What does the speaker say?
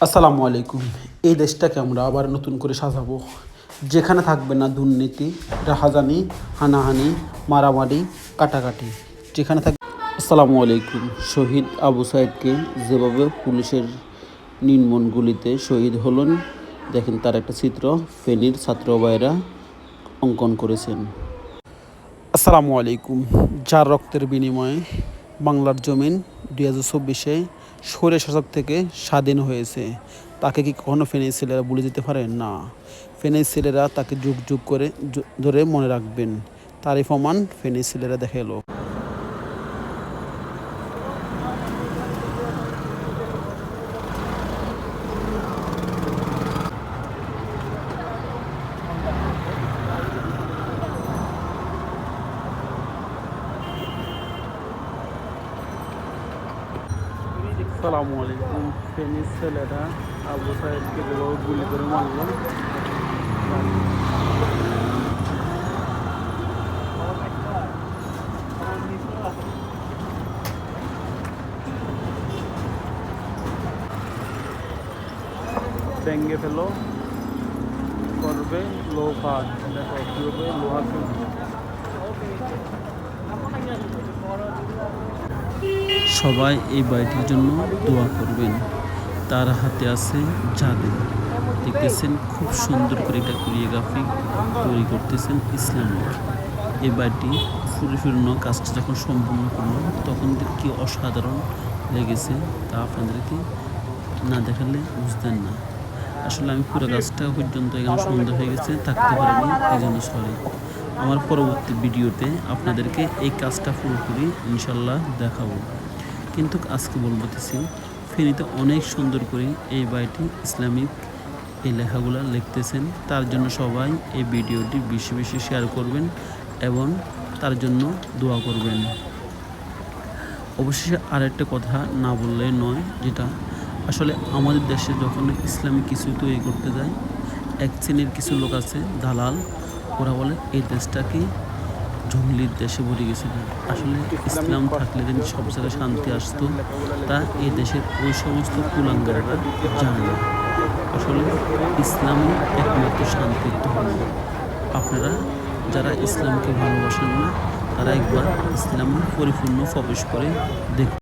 আসসালামু আলাইকুম। এই দেশটাকে আমরা আবার নতুন করে সাজাবো, যেখানে থাকবে না দুর্নীতি, রাহাজানি, হানাহানি, মারামারি, কাটাকাটি। যেখানে থাকবে। আসসালামু আলাইকুম। শহীদ আবু সাইদকে যেভাবে পুলিশের নির্মম গুলিতে শহীদ হলেন, দেখেন তার একটা চিত্র ফেনীর ছাত্র ভাইরা অঙ্কন করেছেন। আসসালামু আলাইকুম। যার রক্তের বিনিময়ে বাংলার জমিন 2024-এ স্বৈরশাসক থেকে স্বাধীন হয়েছে, তাকে কি কখনো ফেনীর ছেলেরা ভুলে যেতে পারে? না, ফেনীর ছেলেরা তাকে যুগ যুগ করে ধরে মনে রাখবেন। তারই প্রমাণ ফেনীর ছেলেরা দেখালো। আসসালামু আলাইকুম। ফেনীর ছেলেরা আবু সাইদকে যেভাবে গুলি করে মারল, ভেঙে ফেলো করবে লোহা। দেখো কীভাবে লোহা সবাই এই বাড়িটির জন্য দোয়া করবেন। তার হাতে আছে জাদু। দেখতেছেন খুব সুন্দর করে এটা কোরিওগ্রাফি তৈরি করতেছেন ইসলামিক। এই বাড়িটি পরিপূর্ণ কাজটা যখন সম্পূর্ণ করলো, তখন কি অসাধারণ লেগেছে তা আপনাদেরকে না দেখালে বুঝতেন না। আসলে আমি পুরো কাজটা পর্যন্ত এখানে সন্ধ্যা হয়ে গেছে, থাকতে পারিনি, এই জন্য সরি। আমার পরবর্তী ভিডিওতে আপনাদেরকে এই কাজটা পুরোপুরি ইনশাল্লাহ দেখাবো। কিন্তু আজকে বলতেছি, ফেনীতে অনেক সুন্দর করে এই বাড়িটি ইসলামিক এই লেখাগুলো লিখতেছেন। তার জন্য সবাই এই ভিডিওটি বেশি বেশি শেয়ার করবেন এবং তার জন্য দোয়া করবেন। অবশেষে আরেকটা কথা না বললে নয়, যেটা আসলে আমাদের দেশে যখন ইসলামিক কিছু তৈরি করতে যায়, এক শ্রেণীর কিছু লোক আছে দালাল, ওরা বলে এই দেশটাকে জঙ্গলির দেশে ভরে গেছে। আসলে ইসলাম থাকলে যেন সব জায়গায় শান্তি আসতো, তা এই দেশের ওই সমস্ত কুলাঙ্গাররা জানে না। আসলে ইসলামই একমাত্র শান্তির ধর্ম। আপনারা যারা ইসলামকে ভালোবাসেন না, তারা একবার ইসলামে পরিপূর্ণ প্রবেশ করে দেখুন।